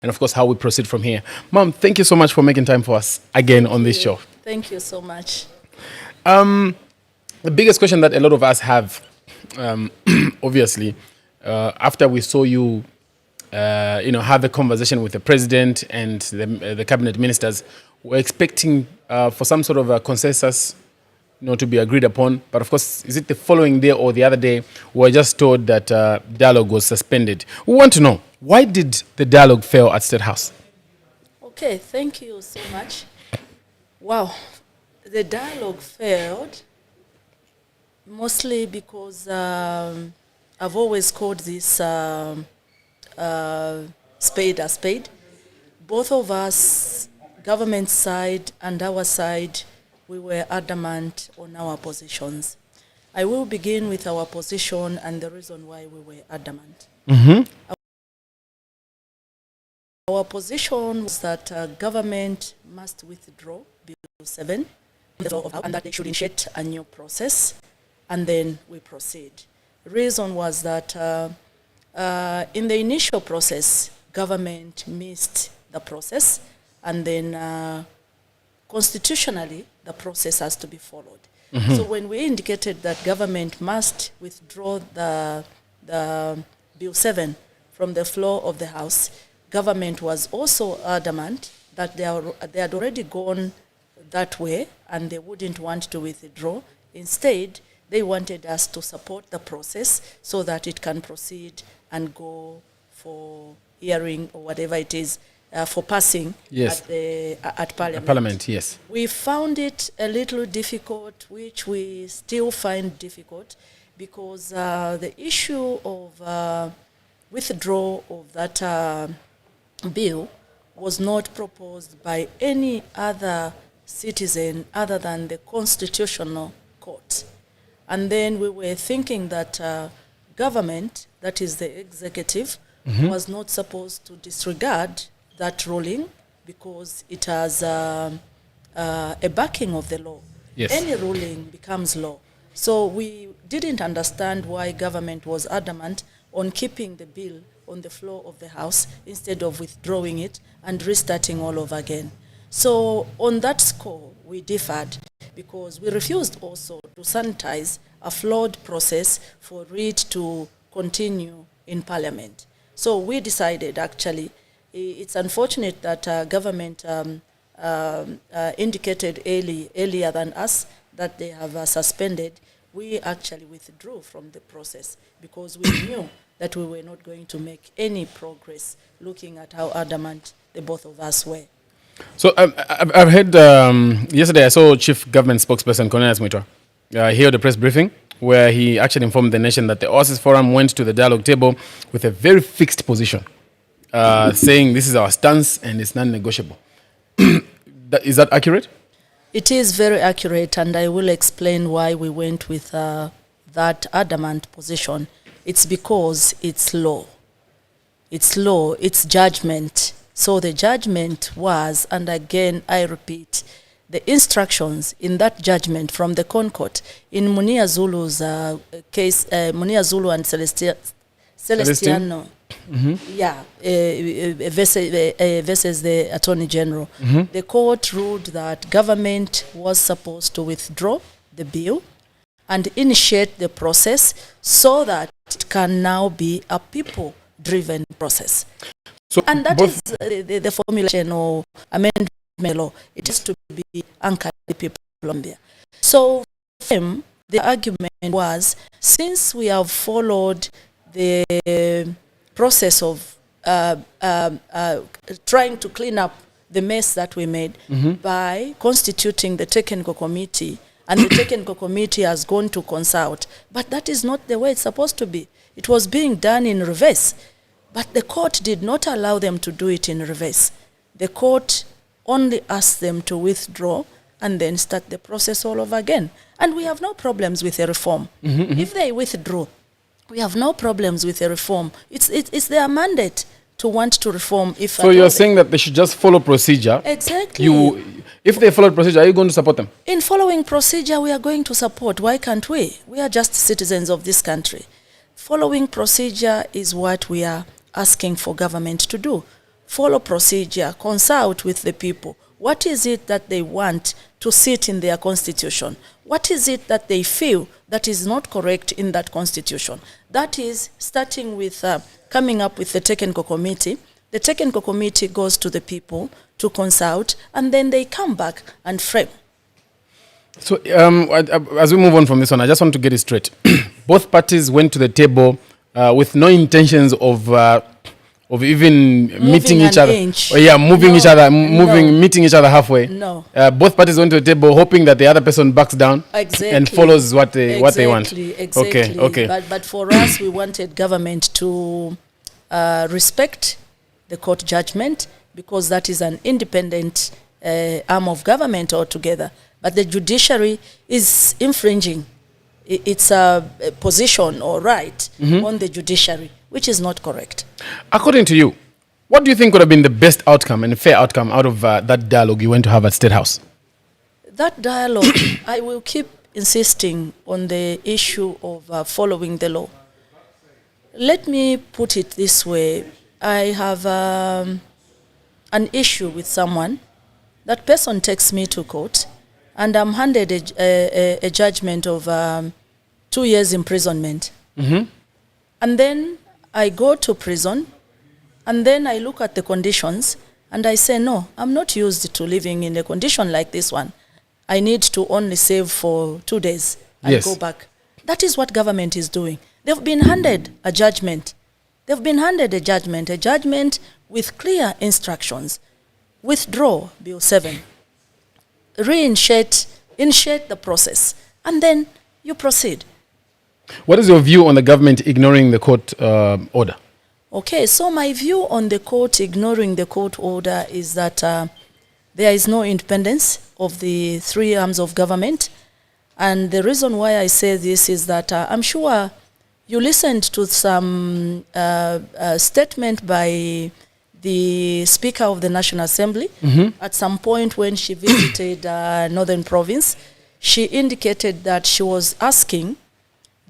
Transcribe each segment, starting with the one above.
and of course how we proceed from here. Mom, thank you so much for making time for us again on this show. Thank you so much. The biggest question that a lot of us have, obviously, after we saw you, have a conversation with the president and the cabinet ministers, we're expecting for some sort of a consensus, to be agreed upon. But of course, is it the following day or the other day, we're just told that dialogue was suspended. We want to know, why did the dialogue fail at State House? Okay, thank you so much. Wow, the dialogue failed mostly because I've always called this spade a spade. Both of us, government side and our side, we were adamant on our positions. I will begin with our position and the reason why we were adamant. Our position was that government must withdraw Bill 7 and that they should initiate a new process, and then we proceed. The reason was that in the initial process, government missed the process, and then constitutionally, the process has to be followed. So when we indicated that government must withdraw the Bill 7 from the floor of the House, government was also adamant that they had already gone that way and they wouldn't want to withdraw. Instead, they wanted us to support the process so that it can proceed and go for hearing or whatever it is, for passing at Parliament. Parliament, yes. We found it a little difficult, which we still find difficult, because the issue of withdrawal of that bill was not proposed by any other citizen other than the Constitutional Court. And then we were thinking that government, that is the executive, was not supposed to disregard that ruling because it has a backing of the law. Yes. Any ruling becomes law. So we didn't understand why government was adamant on keeping the bill on the floor of the House instead of withdrawing it and restarting all over again. So on that score, we differed because we refused also to sanitize a flawed process for it to continue in Parliament. So we decided, actually, it's unfortunate that government indicated earlier than us that they have suspended. We actually withdrew from the process because we knew that we were not going to make any progress looking at how adamant the both of us were. So I've heard, yesterday I saw Chief Government Spokesperson Cornelius Mwitwa here the press briefing where he actually informed the nation that the OASIS Forum went to the dialogue table with a very fixed position, saying this is our stance and it's non-negotiable. Is that accurate? It is very accurate, and I will explain why we went with that adamant position. It's because it's law. It's law, it's judgment. So the judgment was, and again I repeat, the instructions in that judgment from the Concourt in Munia Zulu's case, Munia Zulu and Celestiano, versus the Attorney General. The court ruled that government was supposed to withdraw the bill and initiate the process so that it can now be a people-driven process. So and that is the formulation or amendment law. It has to be anchored in the people on there. So for him, the argument was, since we have followed the process of trying to clean up the mess that we made by constituting the technical committee, and the technical committee has gone to consult, but that is not the way it's supposed to be. It was being done in reverse, but the court did not allow them to do it in reverse. The court only asked them to withdraw and then start the process all over again. And we have no problems with a reform. If they withdraw, we have no problems with a reform. It's their mandate to want to reform. So you're saying that they should just follow procedure. Exactly. If they follow procedure, are you going to support them? In following procedure, we are going to support. Why can't we? We are just citizens of this country. Following procedure is what we are asking for government to do. follow procedure, consult with the people. What is it that they want to sit in their constitution? What is it that they feel that is not correct in that constitution? That is starting with coming up with the technical committee. The technical committee goes to the people to consult, and then they come back and frame. So as we move on from this one, I just want to get it straight. Both parties went to the table with no intentions of even meeting each other. Meeting each other halfway. No. Both parties went to the table hoping that the other person backs down and follows what they want. Exactly. Okay. But for us, we wanted government to respect the court judgment, because that is an independent arm of government altogether. But the judiciary is infringing its position or right on the judiciary, which is not correct. According to you, what do you think would have been the best outcome and fair outcome out of that dialogue you went to have at State House? That dialogue, I will keep insisting on the issue of following the law. Let me put it this way. I have an issue with someone. That person takes me to court, and I'm handed a judgment of 2 years imprisonment. And then I go to prison, and then I look at the conditions, and I say, no, I'm not used to living in a condition like this one. I need to only save for 2 days and go back. That is what government is doing. They've been handed a judgment. They've been handed a judgment with clear instructions. Withdraw Bill 7. Initiate the process, and then you proceed. What is your view on the government ignoring the court order? Okay, so my view on the court ignoring the court order is that there is no independence of the three arms of government. And the reason why I say this is that I'm sure you listened to some statement by the Speaker of the National Assembly. At some point when she visited Northern Province, she indicated that she was asking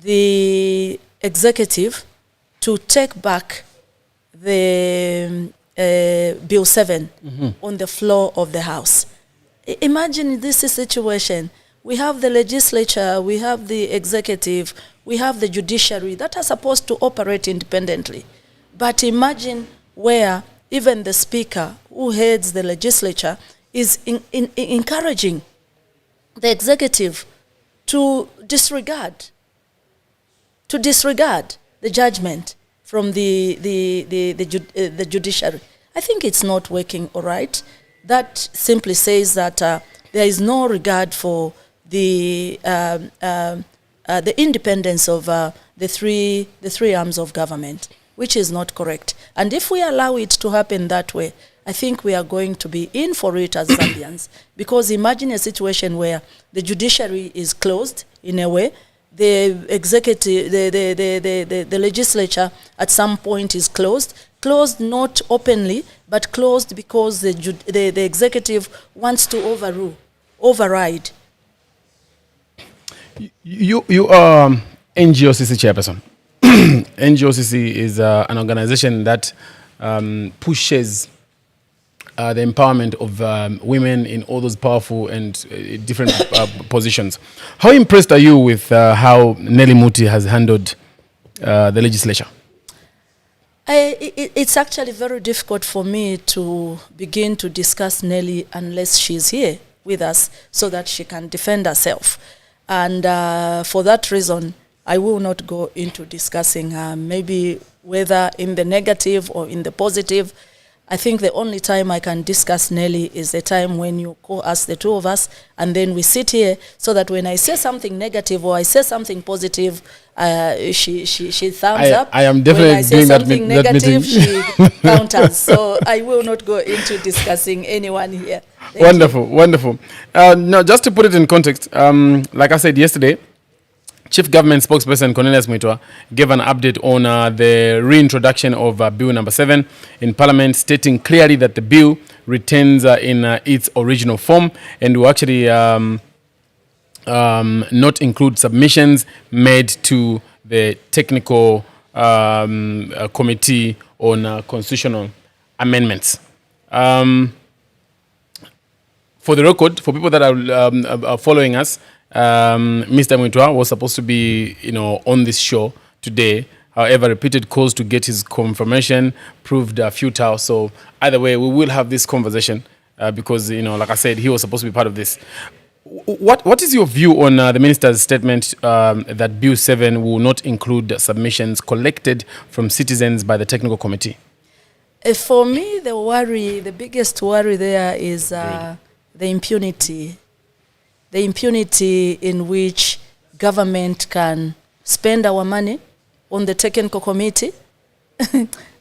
the executive to take back the Bill 7 on the floor of the House. Imagine this situation. We have the legislature, we have the executive, we have the judiciary that are supposed to operate independently. But imagine where even the speaker who heads the legislature is encouraging the executive to disregard the judgment from the judiciary. I think it's not working all right. That simply says that there is no regard for the independence of the three arms of government, which is not correct. And if we allow it to happen that way, I think we are going to be in for it as Zambians. Because imagine a situation where the judiciary is closed in a way, the executive, the legislature at some point is closed not openly, but closed because the executive wants to override. You are NGOCC chairperson. NGOCC is an organization that pushes the empowerment of women in all those powerful and different positions. How impressed are you with how Nelly Muti has handled the legislature? It's actually very difficult for me to begin to discuss Nelly unless she's here with us so that she can defend herself. And for that reason, I will not go into discussing maybe whether in the negative or in the positive. I think the only time I can discuss Nelly is the time when you call us, the two of us, and then we sit here so that when I say something negative or I say something positive, she thumbs up. I am definitely when I say doing something that negative, meeting. she counters. So I will not go into discussing anyone here. Wonderful. Now, just to put it in context, like I said yesterday, Chief Government Spokesperson Cornelius Muitwa gave an update on the reintroduction of Bill number 7 in Parliament, stating clearly that the bill retains in its original form and will actually not include submissions made to the technical committee on constitutional amendments. For the record, for people that are following us, Mr. Mwitwa was supposed to be, on this show today. However, repeated calls to get his confirmation proved futile. So either way, we will have this conversation because, like I said, he was supposed to be part of this. What is your view on the minister's statement that Bill 7 will not include submissions collected from citizens by the technical committee? For me, the biggest worry there is the impunity. The impunity in which government can spend our money on the technical committee,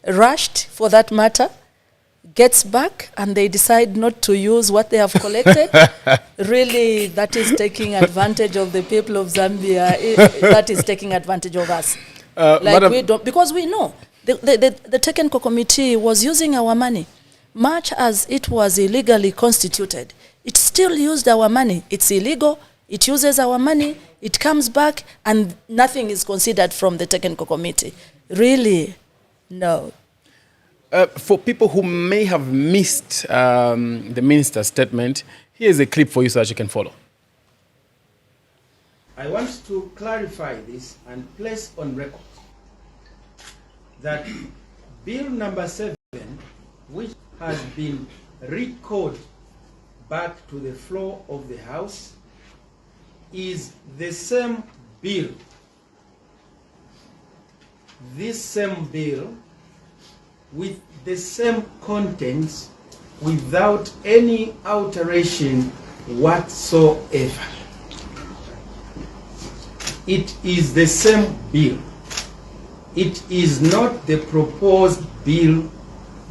rushed for that matter, gets back and they decide not to use what they have collected. Really, that is taking advantage of the people of Zambia. That is taking advantage of us. We don't, because we know the technical committee was using our money. Much as it was illegally constituted, it still used our money. It's illegal. It uses our money. It comes back and nothing is considered from the technical committee. Really, no. For people who may have missed the minister's statement, here's a clip for you so that you can follow. I want to clarify this and place on record that Bill number 7, which has been recalled back to the floor of the House, is the same bill. This same bill with the same contents without any alteration whatsoever. It is the same bill. It is not the proposed bill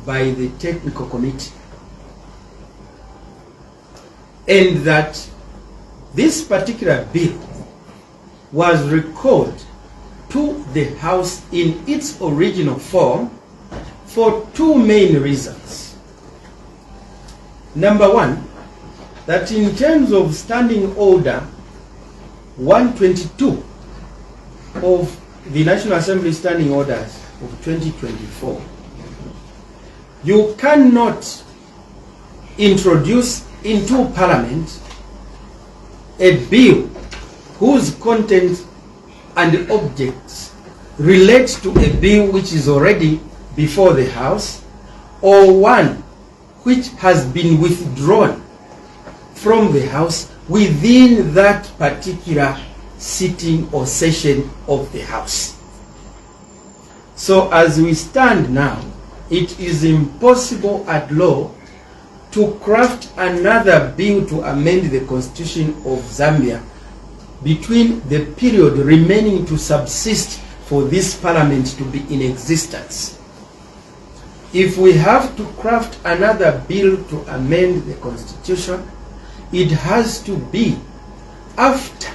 by the technical committee. And that this particular bill was recalled to the House in its original form for two main reasons. Number one, that in terms of Standing Order 122 of the National Assembly Standing Orders of 2024, you cannot introduce into Parliament a bill whose content and objects relate to a bill which is already before the House, or one which has been withdrawn from the House within that particular sitting or session of the House. So as we stand now, it is impossible at law to craft another bill to amend the Constitution of Zambia between the period remaining to subsist for this Parliament to be in existence. If we have to craft another bill to amend the Constitution, it has to be after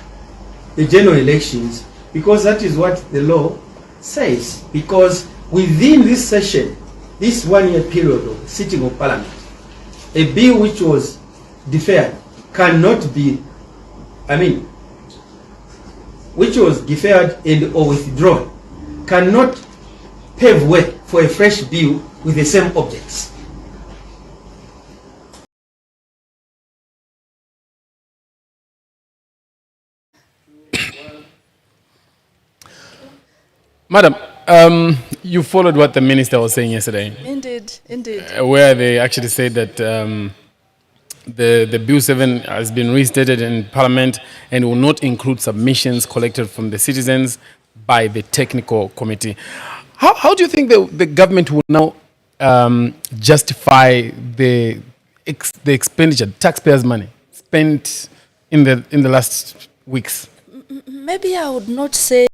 the general elections, because that is what the law says. Because within this session, this one-year period of sitting of Parliament, a bill which was deferred cannot be, which was deferred and or withdrawn, cannot pave way for a fresh bill with the same objects. Madam, you followed what the minister was saying yesterday. Indeed, indeed. Where they actually said that the Bill 7 has been restated in Parliament and will not include submissions collected from the citizens by the technical committee. How do you think the government will now justify the expenditure, taxpayers' money spent in the last weeks? Maybe I would not say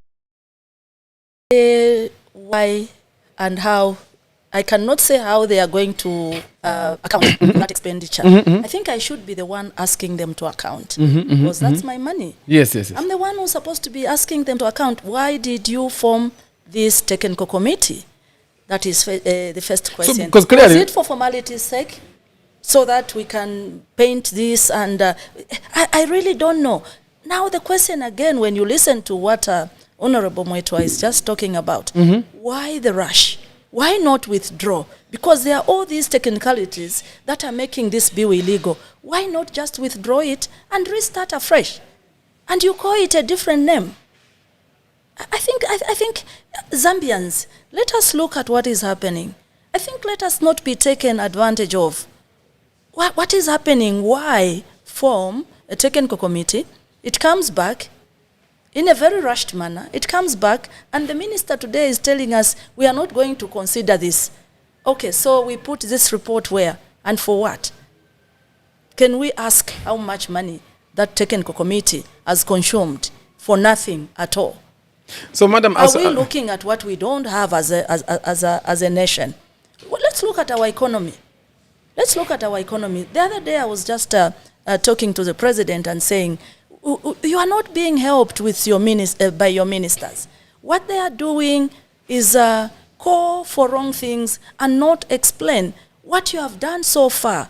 why and how. I cannot say how they are going to account for that expenditure. I think I should be the one asking them to account, because that's my money. Yes, yes, yes. I'm the one who's supposed to be asking them to account. Why did you form this technical committee? That is the first question. Because clearly, is it for formality's sake, so that we can paint this? And I really don't know. Now the question again, when you listen to what Honorable Mwitwa is just talking about, why the rush? Why not withdraw? Because there are all these technicalities that are making this bill illegal. Why not just withdraw it and restart afresh? And you call it a different name. I think Zambians, let us look at what is happening. I think let us not be taken advantage of. What is happening? Why form a technical committee? It comes back in a very rushed manner. It comes back, and the minister today is telling us we are not going to consider this. Okay, so we put this report where and for what? Can we ask how much money that technical committee has consumed for nothing at all? So, Madam, are we looking at what we don't have as a nation? Well, let's look at our economy. Let's look at our economy. The other day I was just talking to the president and saying, you are not being helped with your by your ministers. What they are doing is call for wrong things and not explain what you have done so far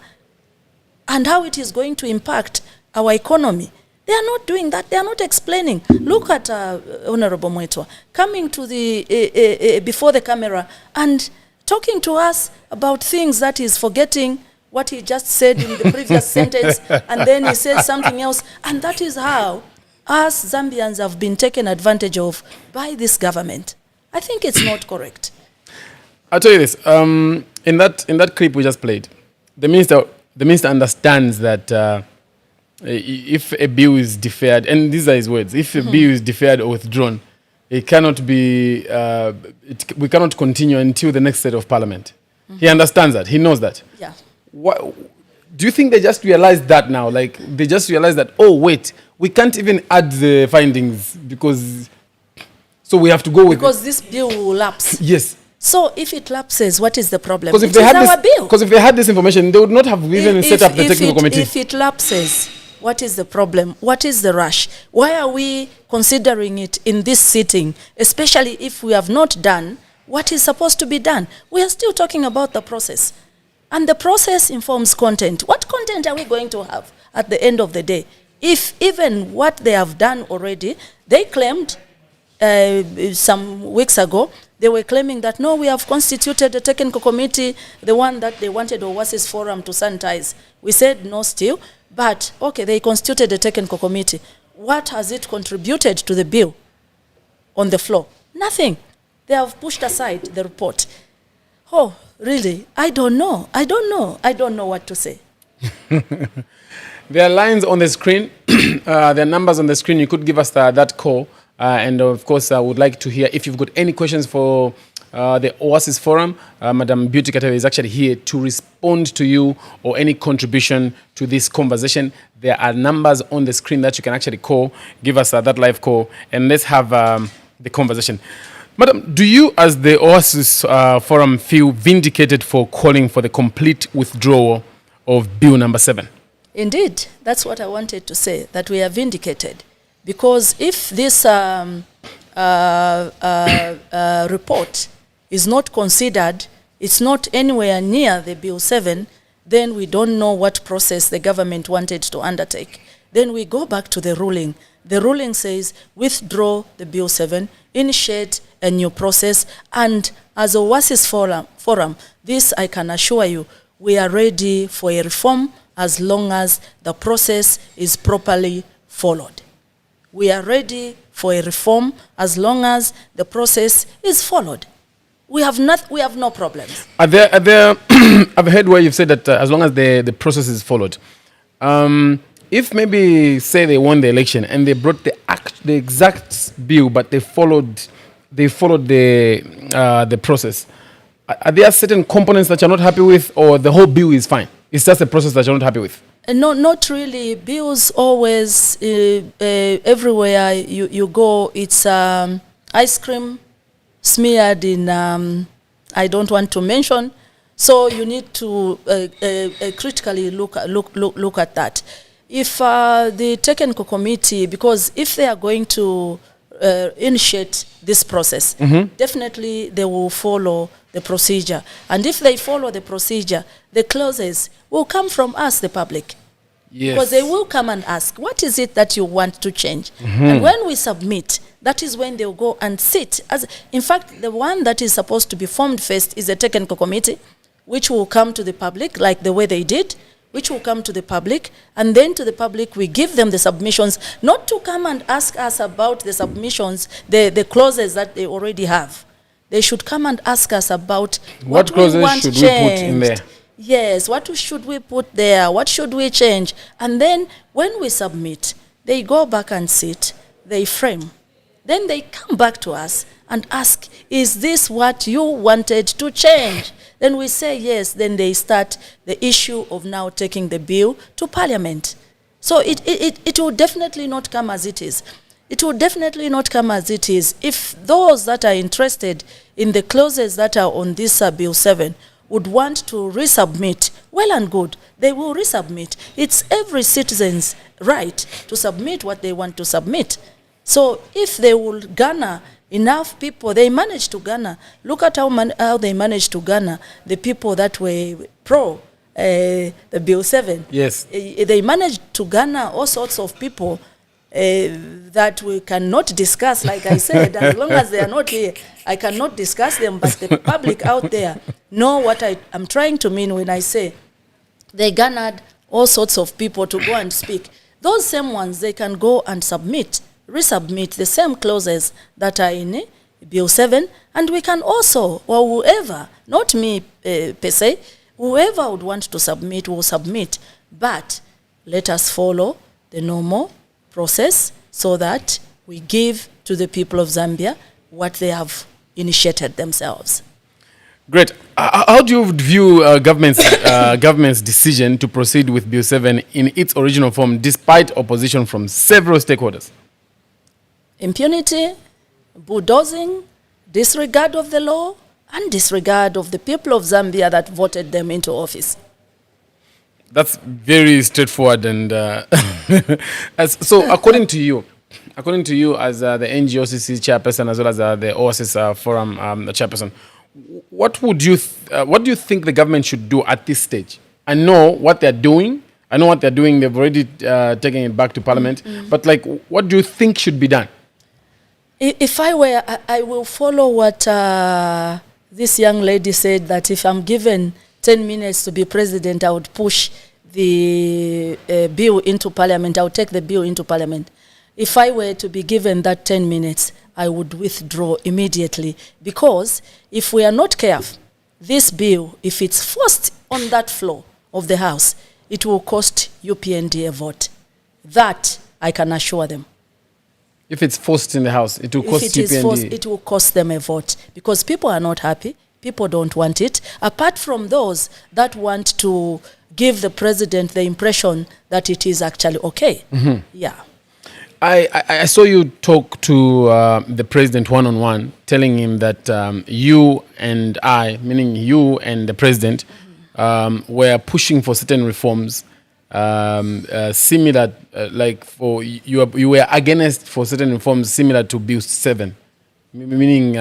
and how it is going to impact our economy. They are not doing that. They are not explaining. Look at Honorable Mwetwa coming to the before the camera and talking to us about things that he's forgetting what he just said in the previous sentence, and then he says something else. And that is how us Zambians have been taken advantage of by this government. I think it's not correct. I'll tell you this. In that clip we just played, the minister understands that if a bill is deferred, and these are his words, if a bill is deferred or withdrawn, it cannot be. We cannot continue until the next set of parliament. He understands that. He knows that. Yeah. What, do you think they just realized that now? Like they just realized that, oh wait, we can't even add the findings because, so we have to go with because this bill will lapse. Yes. So if it lapses, what is the problem? Because if they had this information, they would not have even set up the technical committee. If it lapses, what is the problem? What is the rush? Why are we considering it in this sitting, especially if we have not done what is supposed to be done? We are still talking about the process. And the process informs content. What content are we going to have at the end of the day? If even what they have done already, they claimed some weeks ago, they were claiming that, no, we have constituted a technical committee, the one that they wanted OASIS Forum to sanitize. We said no still, but okay, they constituted a technical committee. What has it contributed to the bill on the floor? Nothing. They have pushed aside the report. Oh, really? I don't know. I don't know what to say. There are lines on the screen. There are numbers on the screen. You could give us that call. And of course, I would like to hear if you've got any questions for the OASIS Forum. Madam Beauty Katebe is actually here to respond to you or any contribution to this conversation. There are numbers on the screen that you can actually call. Give us that live call and let's have the conversation. Madam, do you as the OASIS Forum feel vindicated for calling for the complete withdrawal of Bill number 7? Indeed, that's what I wanted to say, that we are vindicated. Because if this report is not considered, it's not anywhere near the Bill 7, then we don't know what process the government wanted to undertake. Then we go back to the ruling. The ruling says withdraw the Bill 7, initiate a new process, and as a OASIS forum, this I can assure you, we are ready for a reform as long as the process is properly followed. We are ready for a reform as long as the process is followed. We have no problems. Are there I've heard where you've said that as long as the process is followed. If maybe say they won the election and they brought the exact bill, but they followed the process, are there certain components that you're not happy with, or the whole bill is fine? It's just the process that you're not happy with? No, not really. Bills always, everywhere you go, it's ice cream smeared in, I don't want to mention. So you need to critically look at that. If the technical committee, because if they are going to initiate this process, definitely they will follow the procedure. And if they follow the procedure, the clauses will come from us, the public. Yes. Because they will come and ask, what is it that you want to change? And when we submit, that is when they'll go and sit. In fact, the one that is supposed to be formed first is a technical committee. which will come to the public, like the way they did, which will come to the public, and then to the public we give them the submissions, not to come and ask us about the submissions, the clauses that they already have. They should come and ask us about what clauses should we put in there. Yes, what should we put there? What should we change? And then when we submit, they go back and sit, they frame. Then they come back to us and ask, is this what you wanted to change? Then we say yes, then they start the issue of now taking the bill to Parliament. So it will definitely not come as it is. It will definitely not come as it is. If those that are interested in the clauses that are on this Bill 7 would want to resubmit, well and good, they will resubmit. It's every citizen's right to submit what they want to submit. So if they will garner enough people, they managed to garner. Look at how they managed to garner the people that were pro the Bill 7. Yes. They managed to garner all sorts of people that we cannot discuss, like I said. As long as they are not here, I cannot discuss them, but the public out there know what I'm trying to mean when I say they garnered all sorts of people to go and speak. Those same ones, they can go and resubmit the same clauses that are in Bill 7, and we can also, or whoever, not me per se, whoever would want to submit will submit, but let us follow the normal process so that we give to the people of Zambia what they have initiated themselves. Great. How do you view government's decision to proceed with Bill 7 in its original form, despite opposition from several stakeholders? Impunity, bulldozing, disregard of the law, and disregard of the people of Zambia that voted them into office. That's very straightforward. And so according to you as the NGOCC chairperson, as well as the OASIS forum chairperson, what do you think the government should do at this stage? I know what they're doing. They've already taken it back to Parliament. But like, what do you think should be done? If I were, I will follow what this young lady said, that if I'm given 10 minutes to be president, I would push the bill into Parliament. I would take the bill into Parliament. If I were to be given that 10 minutes, I would withdraw immediately, because if we are not careful, this bill, if it's forced on that floor of the House, it will cost UPND a vote. That I can assure them. If it's forced in the House, it will cost UPND. If it is forced, it will cost them a vote, because people are not happy. People don't want it, apart from those that want to give the president the impression that it is actually okay. Yeah. I saw you talk to the president one-on-one, telling him that you and I, meaning you and the president, were pushing for certain reforms, similar, like for you were against for certain reforms similar to Bill 7, meaning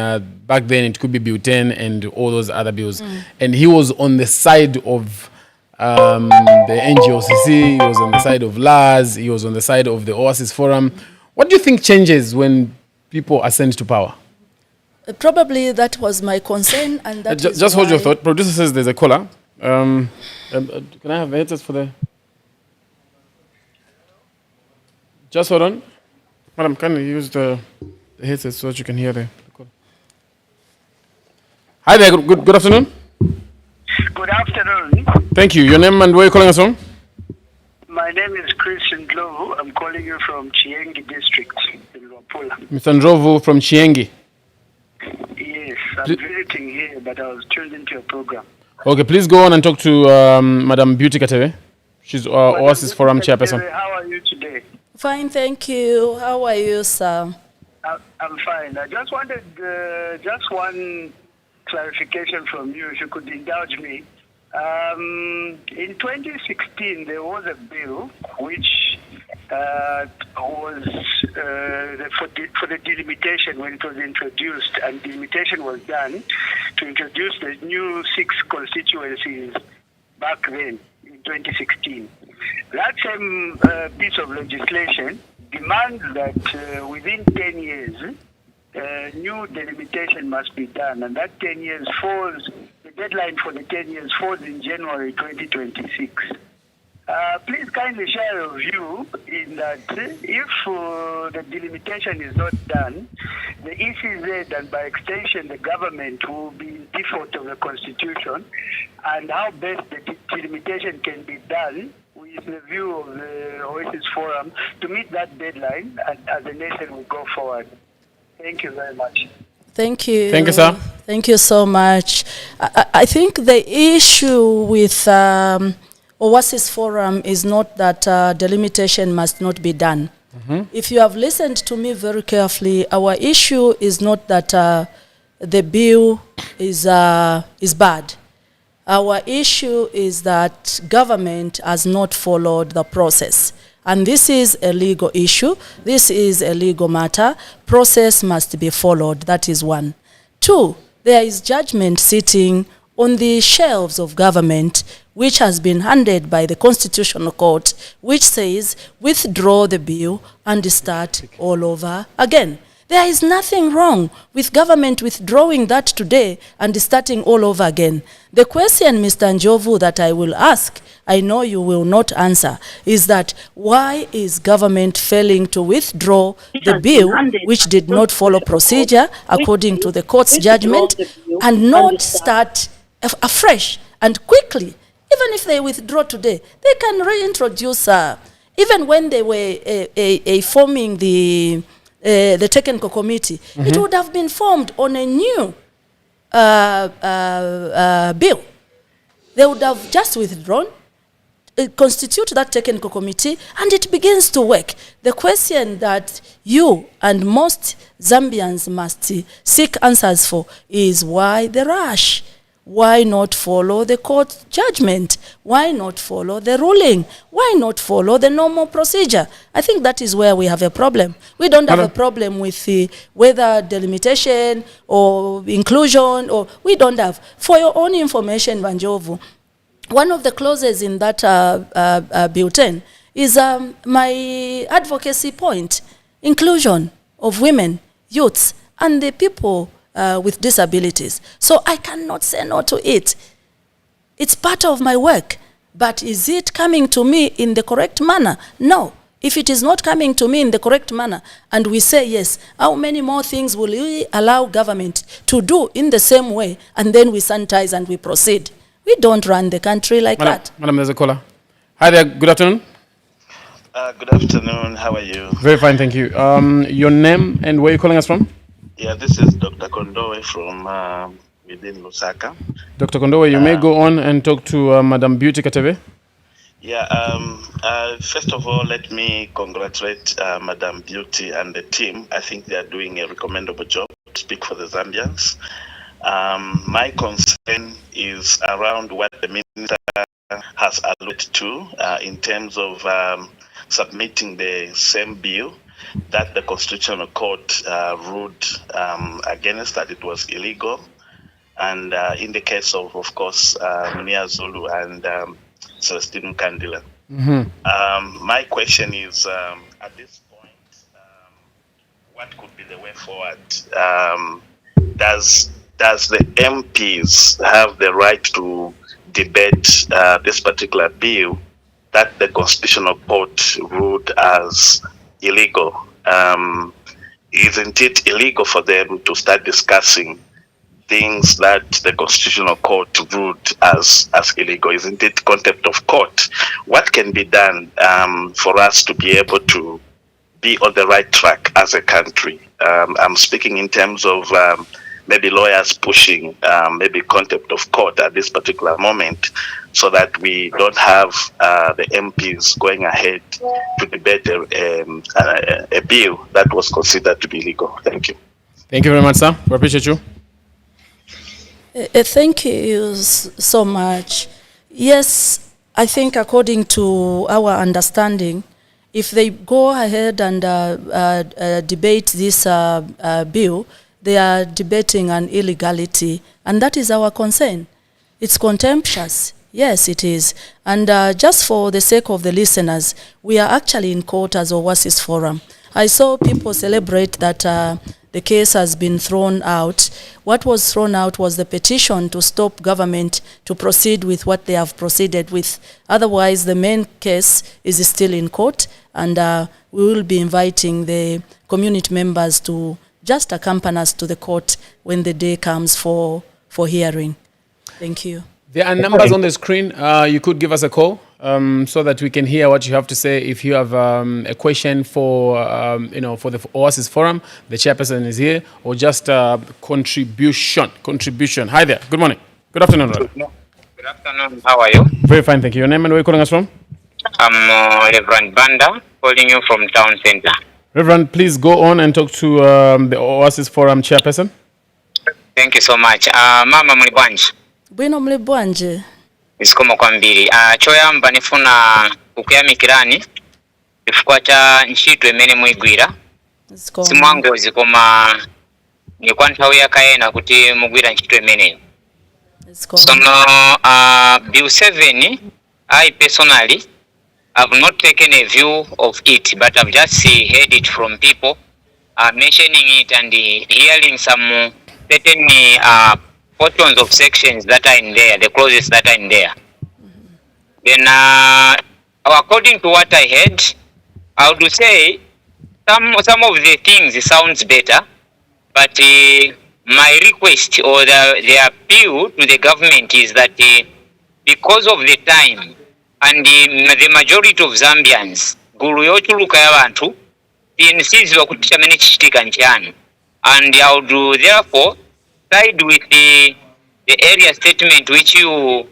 back then it could be Bill 10 and all those other bills. And he was on the side of the NGOCC, he was on the side of LAS, he was on the side of the OASIS forum. What do you think changes when people ascend to power? Probably that was my concern, and that just hold your thought. Producer says there's a caller. Can I have the headsets for the... Just hold on. Madam, can you use the headset so that you can hear the call? Hi there, good afternoon. Good afternoon. Thank you. Your name and where are you calling us from? My name is Christian Ndlovu. I'm calling you from Chiengi district in Luapula. Mr. Ndlovu from Chiengi. Yes, I'm visiting here, but I was tuned into your program. Okay, please go on and talk to Madam Beauty Katebe. She's OASIS Forum Chairperson. How are you today? Fine, thank you. How are you, sir? I'm fine. I just wanted just one clarification from you, if you could indulge me. In 2016, there was a bill which was for the delimitation when it was introduced, and delimitation was done to introduce the new 6 constituencies back then in 2016. That same piece of legislation demands that within 10 years, new delimitation must be done, and that 10 years falls, the deadline for the 10 years falls in January 2026. Please kindly share your view in that if the delimitation is not done, the ECZ and by extension the government will be in default of the Constitution, and how best the delimitation can be done with the view of the OASIS Forum to meet that deadline, and as a nation we go forward. Thank you very much. Thank you. Thank you, sir. Thank you so much. I think the issue with OASIS Forum is not that delimitation must not be done. If you have listened to me very carefully, our issue is not that the bill is bad. Our issue is that government has not followed the process. And this is a legal issue. This is a legal matter. Process must be followed. That is one. Two, there is judgment sitting on the shelves of government, which has been handed by the Constitutional Court, which says withdraw the bill and start all over again. There is nothing wrong with government withdrawing that today and starting all over again. The question, Mr. Njovu, that I will ask, I know you will not answer, is that why is government failing to withdraw the bill which did not follow procedure according to the court's judgment and not start afresh and quickly? Even if they withdraw today, they can reintroduce, even when they were forming the technical committee, it would have been formed on a new bill. They would have just withdrawn, constitute that technical committee, and it begins to work. The question that you and most Zambians must seek answers for is why the rush? Why not follow the court judgment? Why not follow the ruling? Why not follow the normal procedure? I think that is where we have a problem. We don't have a problem with whether delimitation or inclusion, or we don't have. For your own information, Vanjovu, one of the clauses in that Bill 10 is my advocacy point, inclusion of women, youths, and the people with disabilities. So I cannot say no to it. It's part of my work. But is it coming to me in the correct manner? No. If it is not coming to me in the correct manner, and we say yes, how many more things will we allow government to do in the same way, and then we sanitize and we proceed? We don't run the country like that. Madam, there's a caller. Hi there, good afternoon. Good afternoon, how are you? Very fine, thank you. Your name and where are you calling us from? Yeah, this is Dr. Kondowe from within Lusaka. Dr. Kondowe, you may go on and talk to Madam Beauty Katebe. Yeah, first of all, let me congratulate Madam Beauty and the team. I think they are doing a recommendable job to speak for the Zambians. My concern is around what the minister has alluded to in terms of submitting the same bill that the Constitutional Court ruled against, that it was illegal. And in the case of course, Nia Zulu and Celestine Kandila. My question is, at this point, what could be the way forward? Does the MPs have the right to debate this particular bill that the Constitutional Court ruled as illegal? Isn't it illegal for them to start discussing things that the Constitutional Court ruled as illegal? Isn't it contempt of court? What can be done for us to be able to be on the right track as a country? I'm speaking in terms of maybe lawyers pushing maybe contempt of court at this particular moment, so that we don't have the MPs going ahead to debate a bill that was considered to be illegal. Thank you. Thank you very much, sir. We appreciate you. Thank you so much. Yes, I think according to our understanding, if they go ahead and debate this bill, they are debating an illegality, and that is our concern. It's contemptuous. Yes, it is. And just for the sake of the listeners, we are actually in court as OASIS Forum. I saw people celebrate that the the case has been thrown out. What was thrown out was the petition to stop government to proceed with what they have proceeded with. Otherwise, the main case is still in court, and we will be inviting the community members to just accompany us to the court when the day comes for hearing. Thank you. There are numbers on the screen. You could give us a call so that we can hear what you have to say. If you have a question for, for the OASIS forum, the chairperson is here, or just contribution. Hi there. Good morning. Good afternoon, rather. Good afternoon. How are you? Very fine, thank you. Your name and where are you calling us from? I'm Reverend Banda, calling you from Town Center. Reverend, please go on and talk to the OASIS forum chairperson. Thank you so much. Mama Mlibwanji. Bwino mlibwanje. Isikomo kwa mbili. Choyamba nifuna kukuyamikirani. Ifukwata nshitu emene mwigwira. Simwangozi koma nikwa nthawi yakayena kuti mugwira nshitu emene. Sono Bill 7, I personally have not taken a view of it, but I've just heard it from people mentioning it and hearing some certain portions of sections that are in there, the clauses that are in there. Then, according to what I heard, I would say some of the things sounds better, but my request or the appeal to the government is that because of the time and the majority of Zambians, gulu yochuluka y'abantu insizwa kuti chamene chichitika nchanu, and I would therefore side with the area statement which you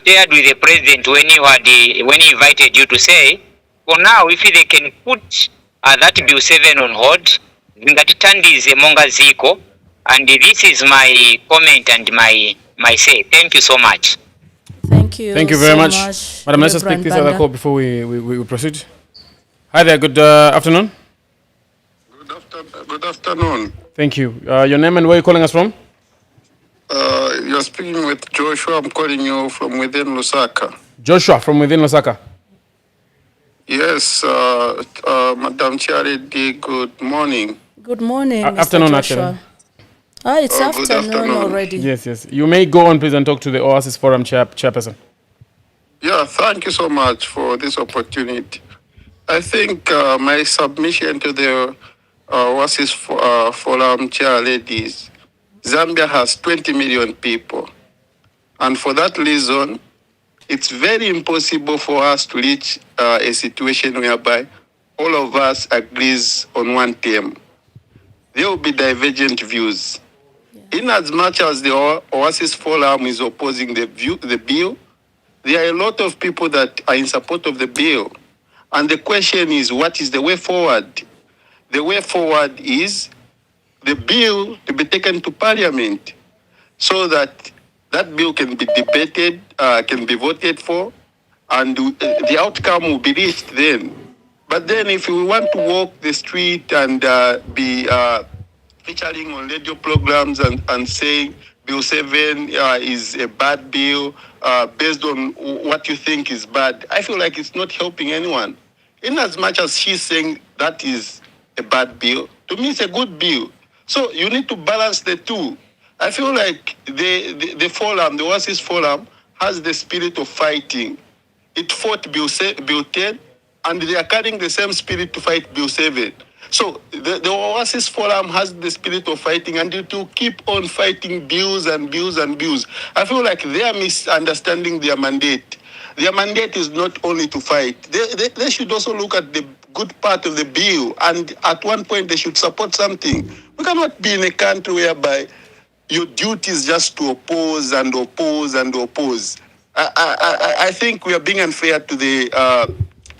shared with the president when he invited you to say, for now, if they can put that Bill 7 on hold, zingatitandize monga ziko, and this is my comment and my say. Thank you so much. Thank you. Thank you very much. Madam, let's speak this other call before we proceed. Hi there. Good afternoon. Good afternoon. Thank you. Your name and where are you calling us from? You're speaking with Joshua. I'm calling you from within Lusaka. Joshua from within Lusaka. Yes, Madam Charity, good morning. Good morning, Mr. Afternoon, Joshua. actually. It's afternoon already. Yes. You may go on, please, and talk to the OASIS forum chairperson. Yeah, thank you so much for this opportunity. I think my submission to the OASIS forum chair ladies, Zambia has 20 million people. And for that reason, it's very impossible for us to reach a situation whereby all of us agrees on one term. There will be divergent views. Yeah. In as much as the OASIS forum is opposing the bill, there are a lot of people that are in support of the bill. And the question is, what is the way forward? The way forward is the bill to be taken to Parliament so that that bill can be debated, can be voted for, and the outcome will be reached then. But then if we want to walk the street and be featuring on radio programs and saying Bill 7 is a bad bill based on what you think is bad, I feel like it's not helping anyone. In as much as she's saying that is a bad bill, to me it's a good bill. So you need to balance the two. I feel like the forum, the OASIS forum, has the spirit of fighting. It fought Bill 10, and they are carrying the same spirit to fight Bill 7. So the OASIS forum has the spirit of fighting, and it will keep on fighting bills and bills and bills. I feel like they are misunderstanding their mandate. Their mandate is not only to fight. They should also look at the good part of the bill, and at one point they should support something. We cannot be in a country whereby your duty is just to oppose and oppose and oppose. I think we are being unfair to the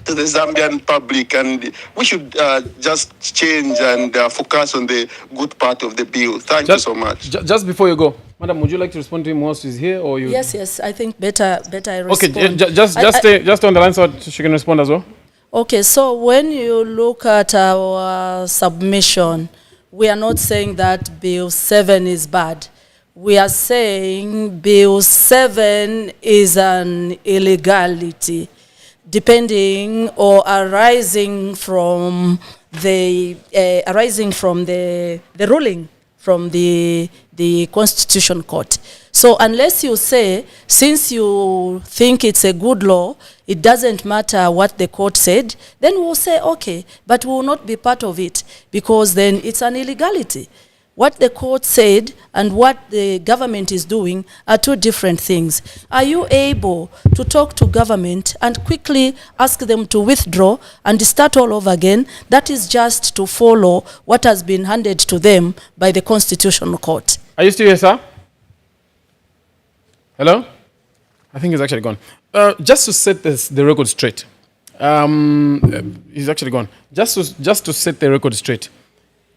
Zambian public, and we should just change and focus on the good part of the bill. Thank you so much. Just before you go, Madam, would you like to respond to him whilst he's here, or you? Yes. I think better I respond. Okay, just on the line so she can respond as well. Okay, so when you look at our submission, we are not saying that Bill 7 is bad. We are saying Bill 7 is an illegality, depending or arising from arising from the ruling from the Constitution Court. So unless you say, since you think it's a good law, it doesn't matter what the court said, then we'll say, okay, but we will not be part of it, because then it's an illegality. What the court said and what the government is doing are two different things. Are you able to talk to government and quickly ask them to withdraw and start all over again? That is just to follow what has been handed to them by the Constitutional Court. Are you still here, sir? Hello? I think he's actually gone. Just to set the record straight. He's actually gone. Just to set the record straight.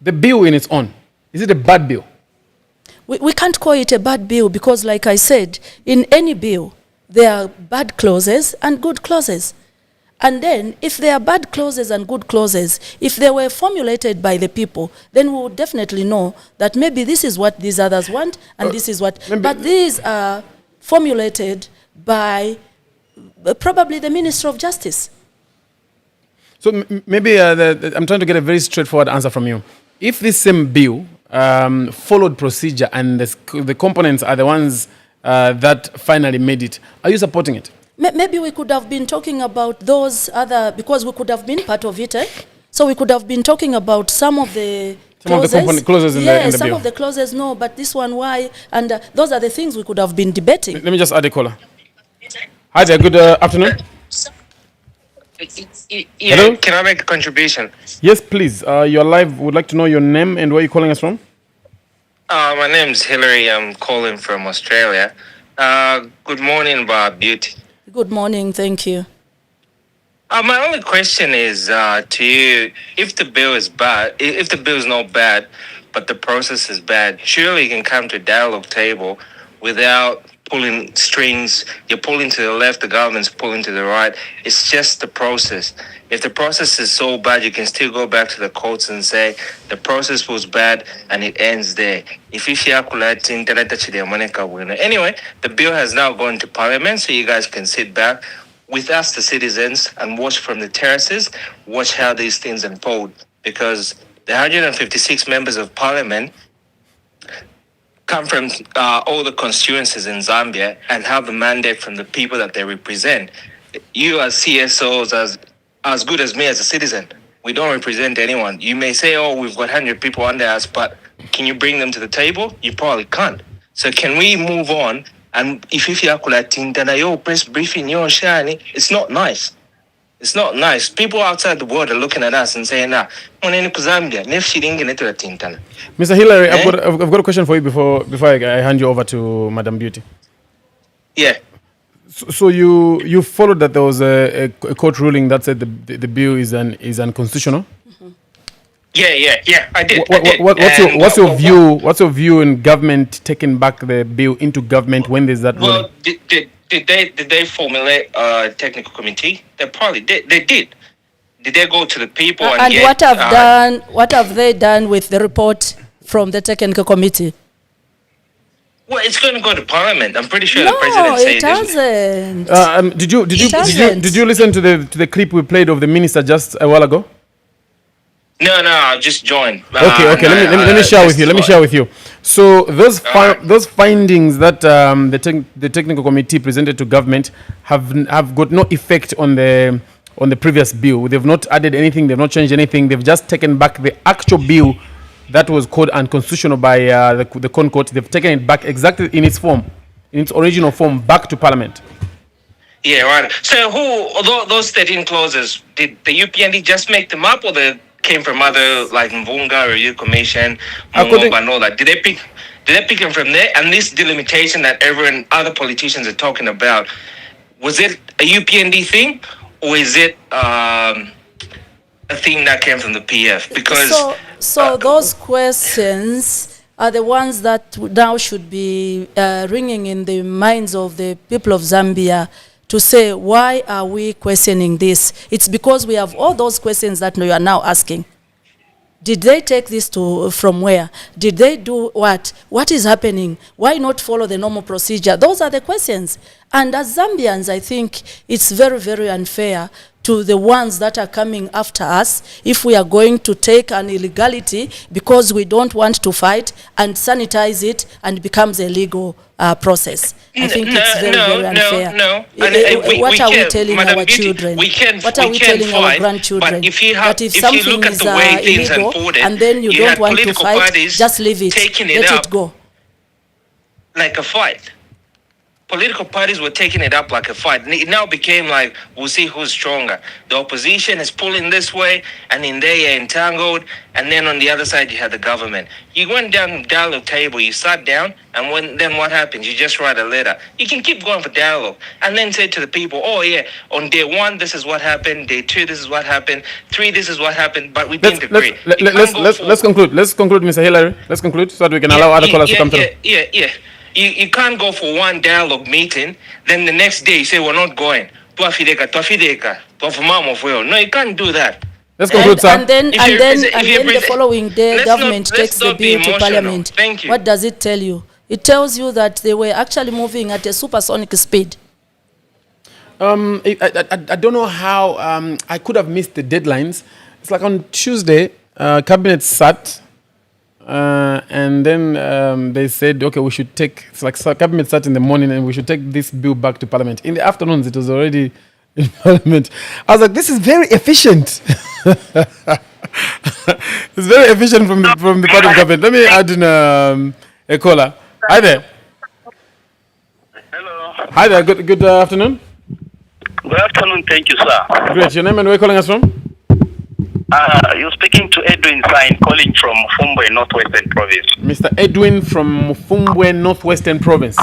The bill in its own, is it a bad bill? We can't call it a bad bill because, like I said, in any bill, there are bad clauses and good clauses. And then, if there are bad clauses and good clauses, if they were formulated by the people, then we would definitely know that maybe this is what these others want and this is what... But these are formulated by probably the Minister of Justice. So maybe I'm trying to get a very straightforward answer from you. If this same bill followed procedure and the components are the ones that finally made it, are you supporting it? Maybe we could have been talking about those other, because we could have been part of it, So we could have been talking about some of the clauses. Some of the clauses in the bill. Some of the clauses, no, but this one, why? And those are the things we could have been debating. Let me just add a caller. Hi there, good afternoon. Yeah, can I make a contribution? Yes, please. You're live. Would like to know your name and where you're calling us from? My name's Hillary. I'm calling from Australia. Good morning, Bob Beauty. Good morning. Thank you. My only question is to you: if the bill is bad, if the bill is not bad, but the process is bad, surely you can come to a dialogue table without pulling strings. You're pulling to the left, the government's pulling to the right. It's just the process. If the process is so bad, you can still go back to the courts and say the process was bad and it ends there. Anyway, the bill has now gone to Parliament, so you guys can sit back with us, the citizens, and watch from the terraces, watch how these things unfold. Because the 156 members of Parliament come from all the constituencies in Zambia and have a mandate from the people that they represent. You as CSOs, as good as me as a citizen, we don't represent anyone. You may say, oh, we've got 100 people under us, but can you bring them to the table? You probably can't. So can we move on? And if you feel like press briefing, it's not nice. It's not nice. People outside the world are looking at us and saying, Mr. Hillary, I've got a question for you before I hand you over to Madam Beauty. Yeah. So you followed that there was a court ruling that said the bill is unconstitutional? Mm-hmm. Yeah. I did. What's your view in government taking back the bill into government when there's that ruling? Well, did they formulate a technical committee? They probably did. They did. Did they go to the people and get, what have they done with the report from the technical committee? Well, it's going to go to Parliament. I'm pretty sure the president said it doesn't. Did you listen to the clip we played of the minister just a while ago? No, I just joined. Okay. Let me share with you. Let me share with you. So those findings that the technical committee presented to government have got no effect on the previous bill. They've not added anything. They've not changed anything. They've just taken back the actual bill that was called unconstitutional by the Court. They've taken it back exactly in its form, in its original form, back to Parliament. Yeah, right. So those 13 clauses, did the UPND just make them up, or they came from other, like Mvunga Review Commission, Mungomba and all that? Did they pick them from there? And this delimitation that everyone, other politicians are talking about, was it a UPND thing, or is it a thing that came from the PF? Because so those questions are the ones that now should be ringing in the minds of the people of Zambia to say, why are we questioning this? It's because we have all those questions that you are now asking. Did they take this from where? Did they do what? What is happening? Why not follow the normal procedure? Those are the questions. And as Zambians, I think it's very, very unfair to the ones that are coming after us if we are going to take an illegality because we don't want to fight and sanitize it and it becomes a legal process. I think it's very unfair. What are we telling our children? What are we telling our grandchildren? That if something is illegal and then you don't want to fight, just leave it, let it go. Like a fight. Political parties were taking it up like a fight. It now became like, we'll see who's stronger. The opposition is pulling this way, and in there you're entangled, and then on the other side you had the government. You went down the dialogue table, you sat down, and then what happens? You just write a letter. You can keep going for dialogue, and then say to the people, oh yeah, on day 1, this is what happened, day 2, this is what happened, 3, this is what happened, but we didn't agree. Let's conclude, Mr. Hillary. Let's conclude so that we can allow other callers to come through. You can't go for one dialogue meeting, then the next day you say we're not going. No, you can't do that. Let's conclude, sir. And then the following day, government takes the bill to parliament. Thank you. What does it tell you? It tells you that they were actually moving at a supersonic speed. I don't know how I could have missed the deadlines. It's like on Tuesday, cabinet sat. And then they said, okay, we should take, it's like cabinet sat in the morning and we should take this bill back to parliament. In the afternoons, it was already in parliament. I was like, this is very efficient. It's very efficient from the part of government. Let me add in a caller. Hi there. Hello. Hi there. Good afternoon. Good afternoon. Thank you, sir. Great. Your name and where are you calling us from? You're speaking to Edwin Sain, calling from Mufumbwe, Northwestern Province. Mr. Edwin from Mufumbwe, Northwestern Province.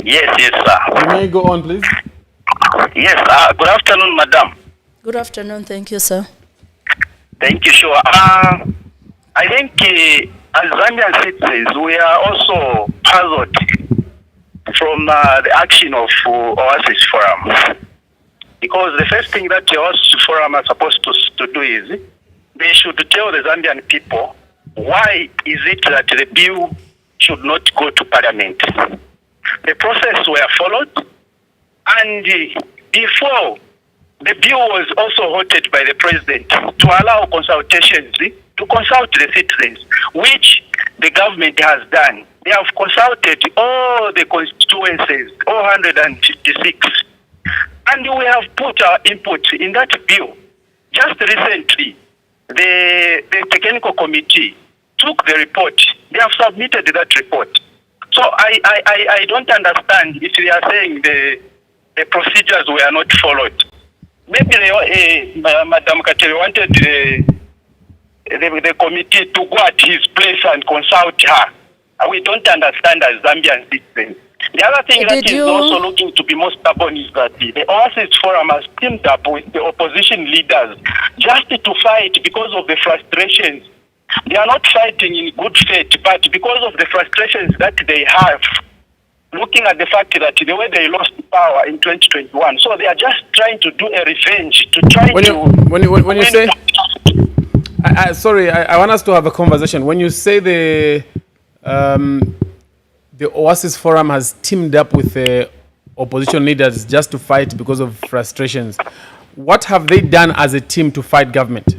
Yes, sir. You may go on, please. Yes, good afternoon, madam. Good afternoon. Thank you, sir. Thank you, sure. I think as Zambian citizens, we are also puzzled from the action of OASIS Forum. Because the first thing that the OASIS Forum are supposed to do is they should tell the Zambian people why is it that the bill should not go to parliament. The process were followed, and before the bill was also voted by the president to allow consultations to consult the citizens, which the government has done. They have consulted all the constituencies, all 156. And we have put our input in that bill. Just recently, the technical committee took the report. They have submitted that report. So I don't understand if they are saying the procedures were not followed. Maybe Madam Katebe wanted the committee to go at his place and consult her. We don't understand as Zambian citizens. The other thing that is also looking to be more stubborn is that the OASIS Forum has teamed up with the opposition leaders just to fight because of the frustrations. They are not fighting in good faith, but because of the frustrations that they have, looking at the fact that the way they lost power in 2021. So they are just trying to do a revenge, to try when you say... sorry, I want us to have a conversation. When you say the OASIS Forum has teamed up with the opposition leaders just to fight because of frustrations, what have they done as a team to fight government?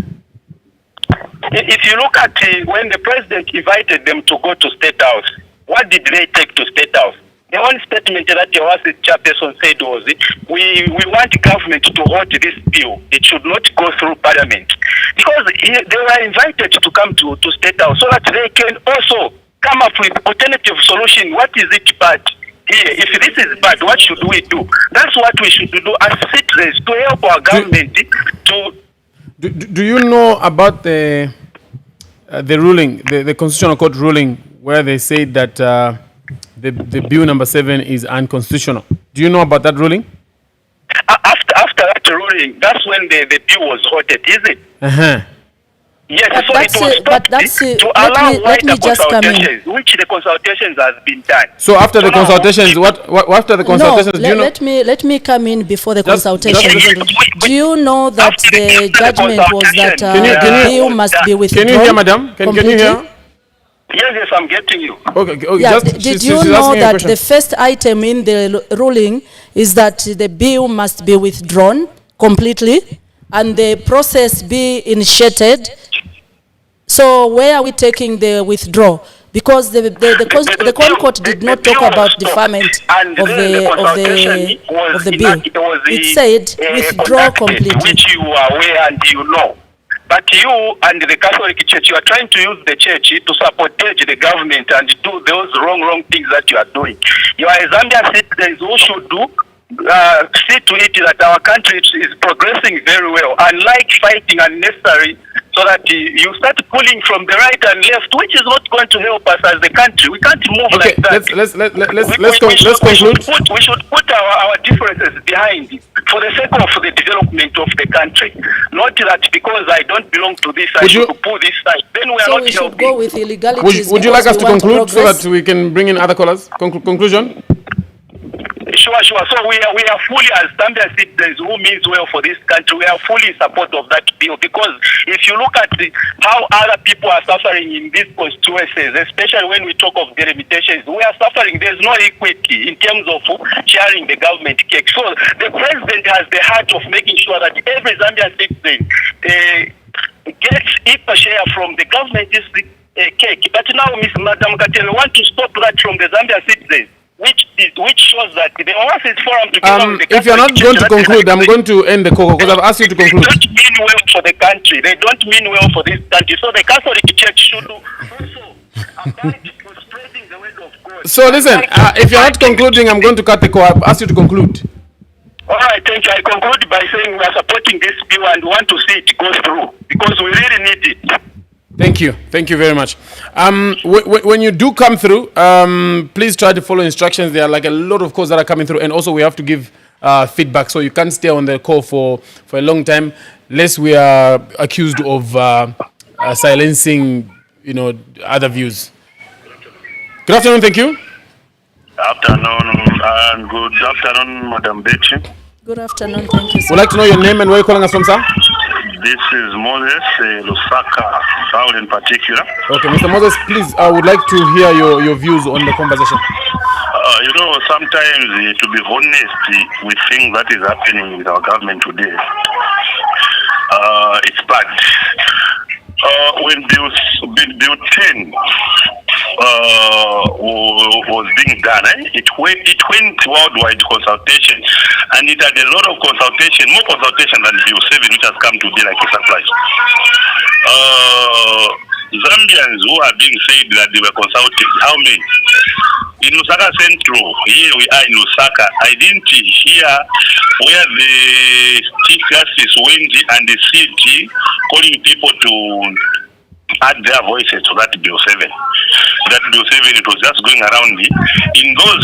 If you look at when the president invited them to go to State House, what did they take to State House? The only statement that the OASIS chairperson said was, we want government to vote this bill. It should not go through parliament. Because they were invited to come to State House so that they can also come up with alternative solution. What is it bad here? If this is bad, what should we do? That's what we should do as citizens to help our government to... Do you know about the ruling, the Constitutional Court ruling, where they say that the bill number 7 is unconstitutional? Do you know about that ruling? After that ruling, that's when the bill was voted, is it? Yes, so it was stopped to allow wider consultations, which the consultations has been done. So after the consultations, what after the consultations? No, let me come in before the consultations. Do you know that the judgment was that the bill must be withdrawn? Can you hear, madam? Can you hear? Yes, I'm getting you. Okay. Yeah, did you know that the first item in the ruling is that the bill must be withdrawn completely and the process be initiated. So where are we taking the withdrawal? Because the court did not talk about deferment of the bill. It said withdraw completely. Which you are aware and you know. But you and the Catholic Church, you are trying to use the church to sabotage the government and do those wrong things that you are doing. You are a Zambian citizens who should see to it that our country is progressing very well, unlike fighting unnecessary, so that you start pulling from the right and left, which is not going to help us as the country. We can't move like that. Let's conclude. We should put our differences behind for the sake of the development of the country. Not that because I don't belong to this side, to pull this side. Then we are not we should helping. go with illegalities. Would you like us to conclude so that we can bring in other callers? Conclusion? Sure. So we are fully, as Zambian citizens who means well for this country, we are fully in support of that bill, because if you look at how other people are suffering in these constituencies, especially when we talk of the limitations, we are suffering. There's no equity in terms of sharing the government cake. So the president has the heart of making sure that every Zambian citizen gets equal share from the government cake. But now, Madam Katebe, want to stop that from the Zambian citizens. Which shows that the OASIS forum together with the if you're not going to conclude, I'm going to end the call because I've asked you to conclude. They don't mean well for the country. They don't mean well for this country. So the Catholic Church should also abide for spreading the word of God. So listen, if you're not concluding, I'm going to cut the call. I've asked you to conclude. All right, thank you. I conclude by saying we are supporting this bill and want to see it go through because we really need it. Thank you very much. When you do come through, please try to follow instructions. There are like a lot of calls that are coming through, and also we have to give feedback, so you can't stay on the call for a long time, lest we are accused of silencing, other views. Good afternoon. Thank you. Afternoon and good afternoon, Madam Betty. Good afternoon. Thank you, sir. We'd like to know your name and where you're calling us from, sir. This is Moses, Lusaka, South in particular. Okay, Mr. Moses, please, I would like to hear your views on the conversation. Sometimes, to be honest, with things that is happening with our government today, it's bad. When Bill 10 was being done, it went worldwide consultation, and it had a lot of consultation, more consultation than Bill 7, which has come to be like a surprise. Zambians who are being said that they were consulted, how many? In Lusaka Central, here we are in Lusaka, I didn't hear where the Chief Justice went and the city calling people to add their voices to that Bill 7. That Bill 7, it was just going around in those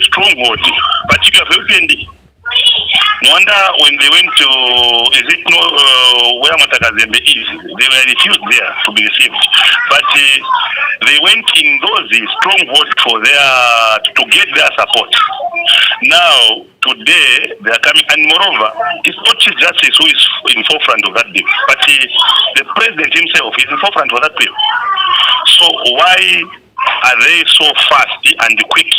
strongholds, particularly for UPND. No wonder when they went to, where Matakazembe is, they were refused there to be received. But they went in those strongholds to get their support. Now, today, they are coming, and moreover, it's not Chief Justice who is in forefront of that bill, but the President himself is in forefront of that bill. So why are they so fast and quick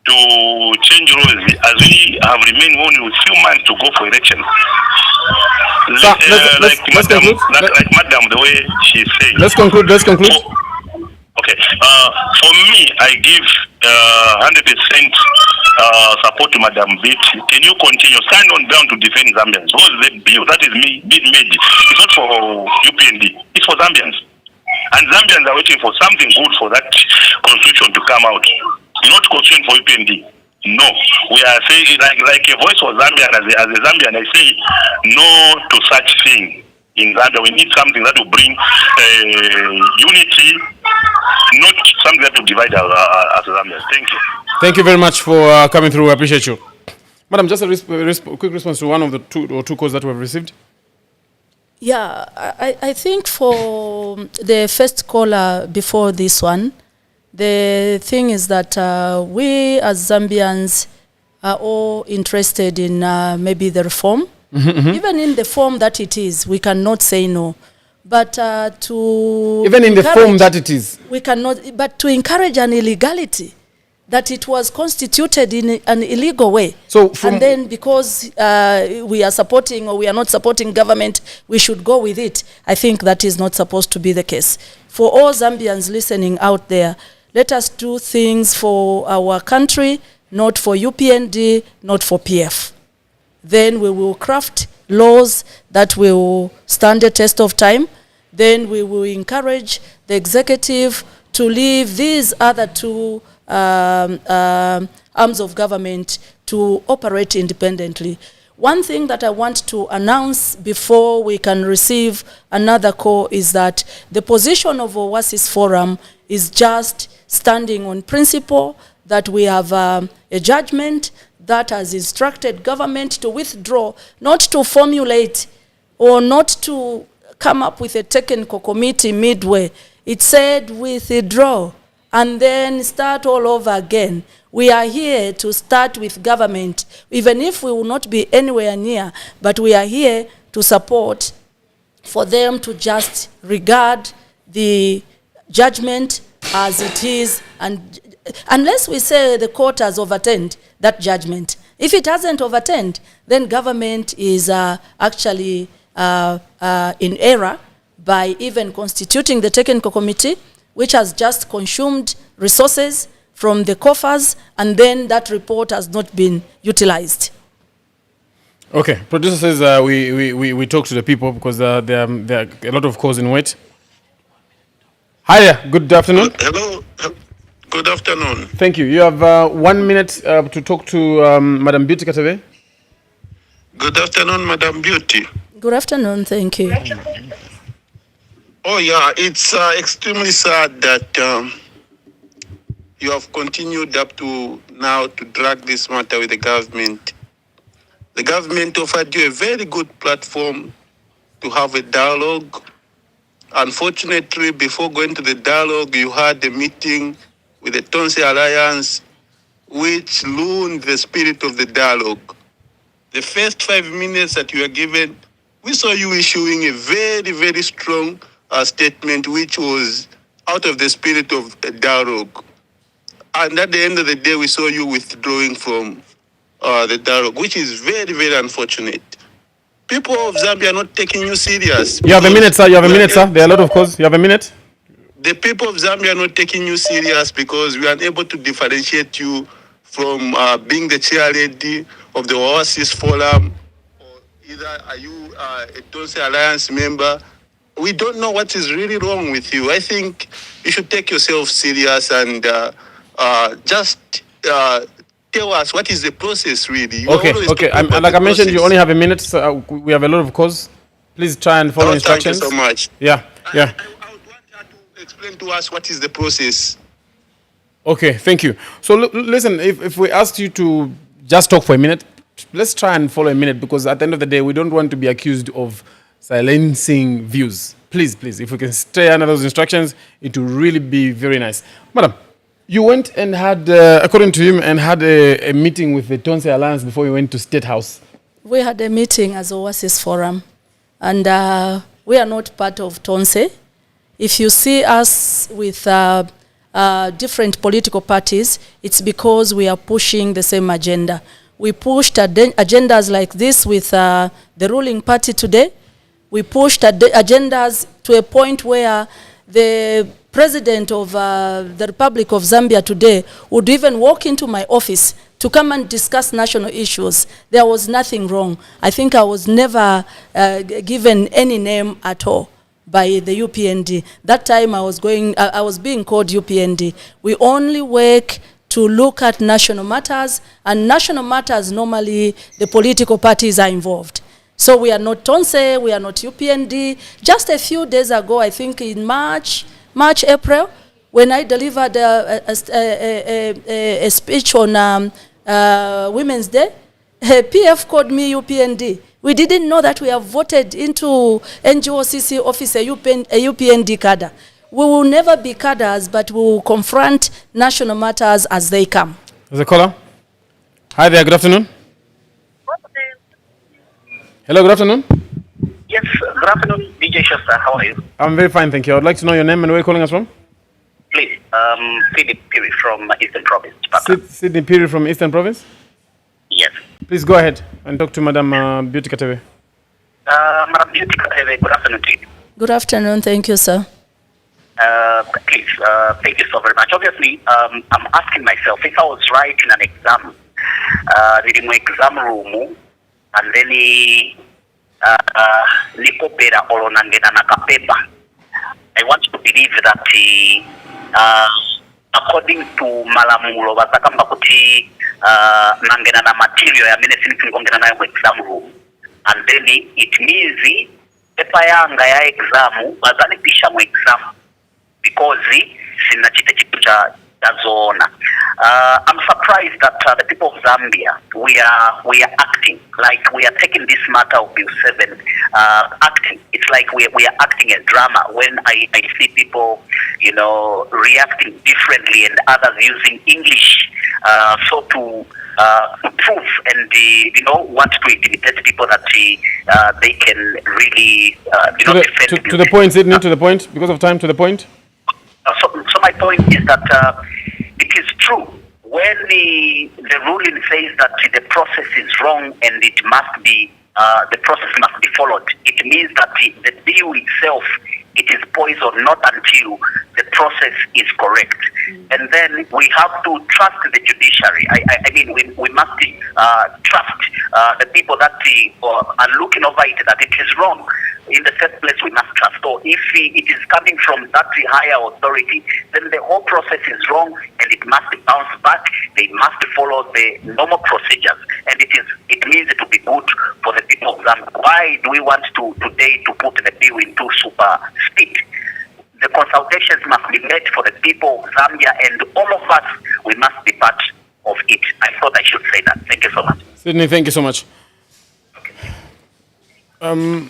to change rules as we have remained only with few months to go for election? Let's conclude. Like Madam, the way she's saying. Let's conclude. Okay. For me, I give 100% support to Madam Betty. Can you continue? Stand on ground to defend Zambians. What is the bill that is being made? It's not for UPND. It's for Zambians. And Zambians are waiting for something good for that constitution to come out. Not constitution for UPND. No. We are saying, like a voice for Zambian, as a Zambian, I say no to such thing. In Zambia, we need something that will bring unity, not something that will divide us as Zambians. Thank you. Thank you very much for coming through. I appreciate you. Madam, just a quick response to one of the two calls that we have received. Yeah, I think for the first caller before this one, the thing is that we as Zambians are all interested in maybe the reform. Even in the form that it is, we cannot say no. But to even in the form that it is, we cannot. But to encourage an illegality, that it was constituted in an illegal way. So and then because we are supporting or we are not supporting government, we should go with it. I think that is not supposed to be the case. For all Zambians listening out there, let us do things for our country, not for UPND, not for PF. Then we will craft laws that will stand the test of time. Then we will encourage the executive to leave these other two arms of government to operate independently. One thing that I want to announce before we can receive another call is that the position of OASIS Forum is just standing on principle that we have a judgment that has instructed government to withdraw, not to formulate or not to come up with a technical committee midway. It said withdraw and then start all over again. We are here to start with government, even if we will not be anywhere near, but we are here to support for them to just regard the judgment as it is, and unless we say the court has overturned that judgment. If it hasn't overturned, then government is actually in error by even constituting the technical committee, which has just consumed resources from the coffers, and then that report has not been utilized. Okay, producer says we talk to the people because there are a lot of calls in wait. Hi there, good afternoon. Hello, good afternoon. Thank you. You have 1 minute to talk to Madam Beauty Katebe. Good afternoon, Madam Beauty. Good afternoon, thank you. Oh yeah, it's extremely sad that you have continued up to now to drag this matter with the government. The government offered you a very good platform to have a dialogue. Unfortunately, before going to the dialogue, you had a meeting with the Tonse Alliance, which ruined the spirit of the dialogue. The first 5 minutes that you were given, we saw you issuing a very, very strong statement, which was out of the spirit of a dialogue. And at the end of the day, we saw you withdrawing from the dialogue, which is very, very unfortunate. People of Zambia are not taking you serious. You have a minute, sir. You have a minute, sir. There are a lot of calls. You have a minute. The people of Zambia are not taking you serious because we are unable to differentiate you from being the chair lady of the OASIS Forum, or either are you a Tonse Alliance member. We don't know what is really wrong with you. I think you should take yourself serious and just tell us what is the process really. Okay. Like I mentioned, you only have a minute. So we have a lot of calls. Please try and follow instructions. Thank you so much. Yeah. I would want her to explain to us what is the process. Okay, thank you. So listen, if we asked you to just talk for a minute, let's try and follow a minute, because at the end of the day, we don't want to be accused of silencing views. Please, if we can stay under those instructions, it will really be very nice. Madam, you went and had, according to him, and had a meeting with the Tonse Alliance before you went to State House. We had a meeting as OASIS Forum, and we are not part of Tonse. If you see us with different political parties, it's because we are pushing the same agenda. We pushed agendas like this with the ruling party today. We pushed agendas to a point where the president of the Republic of Zambia today would even walk into my office to come and discuss national issues. There was nothing wrong. I think I was never given any name at all by the UPND. That time I was being called UPND. We only work to look at national matters, and national matters normally the political parties are involved. So we are not Tonse, we are not UPND. Just a few days ago, I think in March, April, when I delivered a speech on Women's Day, PF called me UPND. We didn't know that we have voted into NGOCC office a UPND cadre. We will never be cadres, but we will confront national matters as they come. There's a caller. Hi there, good afternoon. Hello, good afternoon. Yes, good afternoon, DJ Shasta. How are you? I'm very fine, thank you. I would like to know your name and where you're calling us from. Please, Sydney Piri from Eastern Province. Sydney Piri from Eastern Province? Yes. Please go ahead and talk to Madam Beauty Katebe. Madam Beauty Katebe, good afternoon to you. Good afternoon. Thank you, sir. Please, thank you so very much. Obviously, I'm asking myself, if I was writing an exam, in my exam room, and then Nikopera or Nangena paper, I want to believe that according to Malamulo, Basakamba Kuti Nangena material, I mean, it's exam room. And then it means pepa yanga ya exam, bazalipisha mu exam. Because sina chite chitu cha zona. I'm surprised that the people of Zambia, we are acting like we are taking this matter of Bill 7 acting. It's like we are acting a drama when I see people, reacting differently and others using English so to prove and want to intimidate people that they can really defend. To the point, Sydney, to the point, because of time, to the point. So my point is that it is true when the ruling says that the process is wrong and it must be the process must be followed. It means that the bill itself, it is poison not until the process is correct. And then we have to trust the judiciary. I mean, we must trust the people that are looking over it, that it is wrong. In the first place, we must trust. So if it is coming from that higher authority, then the whole process is wrong and it must bounce back. They must follow the normal procedures. And it means to be good for the people of Zambia. Why do we want today to put the bill into super speed? The consultations must be made for the people of Zambia, and all of us, we must be part of it. I thought I should say that. Thank you so much. Sydney, thank you so much. Would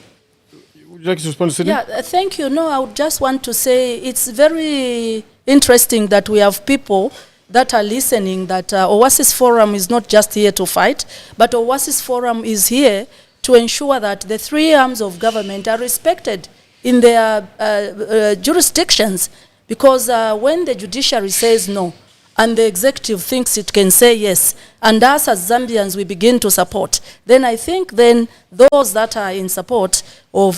you like to respond to Sydney? Yeah, thank you. No, I would just want to say it's very interesting that we have people that are listening, that OASIS Forum is not just here to fight, but OASIS Forum is here to ensure that the three arms of government are respected in their jurisdictions, because when the judiciary says no and the executive thinks it can say yes, and us as Zambians we begin to support, then I think then those that are in support of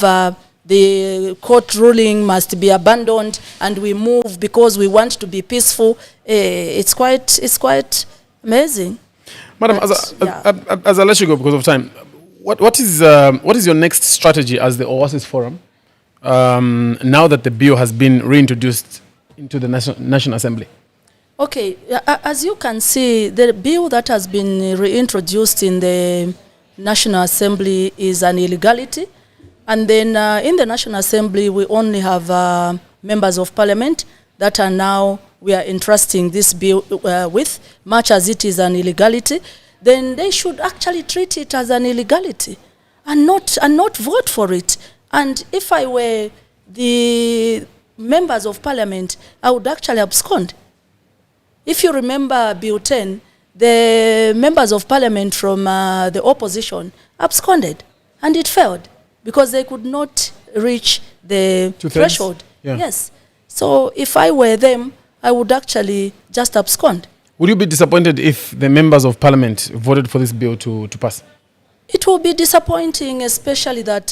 the court ruling must be abandoned and we move because we want to be peaceful. It's quite amazing. Madam, as I let you go because of time, what is your next strategy as the OASIS Forum now that the bill has been reintroduced into the National Assembly? Okay, as you can see, the bill that has been reintroduced in the National Assembly is an illegality. And then in the National Assembly, we only have members of parliament that are now, we are entrusting this bill with, much as it is an illegality. Then they should actually treat it as an illegality and not vote for it. And if I were the members of parliament, I would actually abscond. If you remember Bill 10, the members of parliament from the opposition absconded, and it failed because they could not reach the threshold. Yeah. Yes. So if I were them, I would actually just abscond. Would you be disappointed if the members of parliament voted for this bill to pass? It will be disappointing, especially that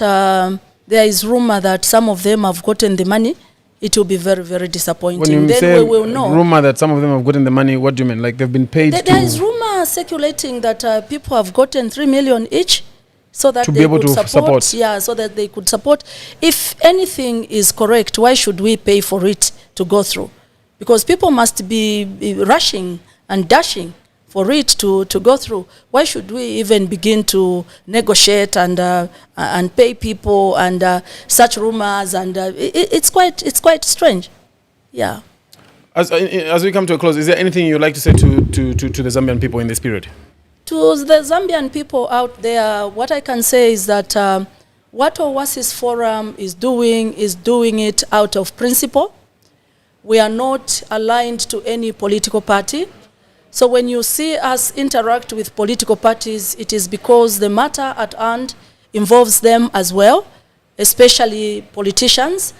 there is rumor that some of them have gotten the money. It will be very, very disappointing. When you then say we will know. Rumor that some of them have gotten the money, what do you mean? Like they've been paid There is rumor circulating that people have gotten 3 million each, so that to they be able could to support. Yeah, so that they could support. If anything is correct, why should we pay for it to go through? Because people must be rushing and dashing for it to go through. Why should we even begin to negotiate and pay people and such rumors? And it's quite strange. Yeah. As we come to a close, is there anything you'd like to say to the Zambian people in this period? To the Zambian people out there, what I can say is that what OASIS Forum is doing it out of principle. We are not aligned to any political party. So when you see us interact with political parties, it is because the matter at hand involves them as well, especially politicians.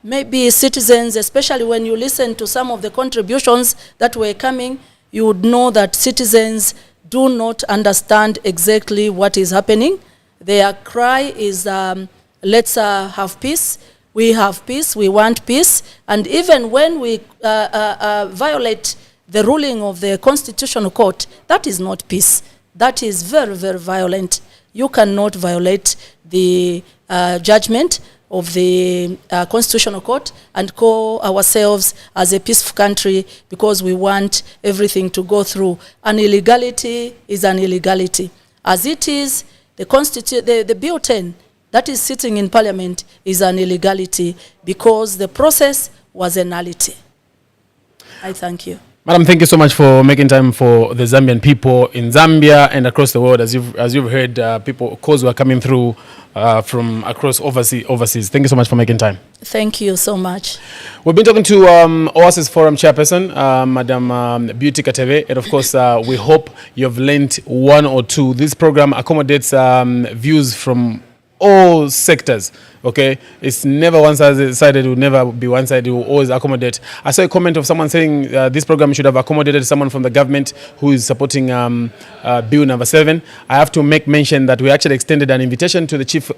maybe citizens, especially when you listen to some of the contributions that were coming, you would know that citizens do not understand exactly what is happening. Their cry is, let's have peace. We have peace, we want peace. And even when we violate the ruling of the Constitutional Court, that is not peace. That is very, very violent. You cannot violate the judgment of the Constitutional Court and call ourselves as a peaceful country because we want everything to go through. An illegality is an illegality. As it is, the Bill 10 that is sitting in Parliament is an illegality because the process was a nullity. I thank you. Madam, thank you so much for making time for the Zambian people in Zambia and across the world. As you've heard, people, calls were coming through from across overseas. Thank you so much for making time. Thank you so much. We've been talking to OASIS Forum Chairperson, Madam Beauty Katebe, and of course, we hope you've learned one or two. This program accommodates views from all sectors. Okay, it's never one-sided. It will never be one-sided. It will always accommodate. I saw a comment of someone saying this program should have accommodated someone from the government who is supporting Bill number 7. I have to make mention that we actually extended an invitation to the chief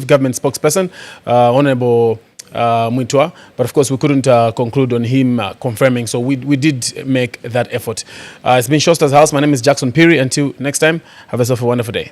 government spokesperson, Honorable Muitwa, but of course we couldn't conclude on him confirming. So we did make that effort. It's been SHOWTARSS House. My name is Jackson Piri. Until next time, have yourself a wonderful day.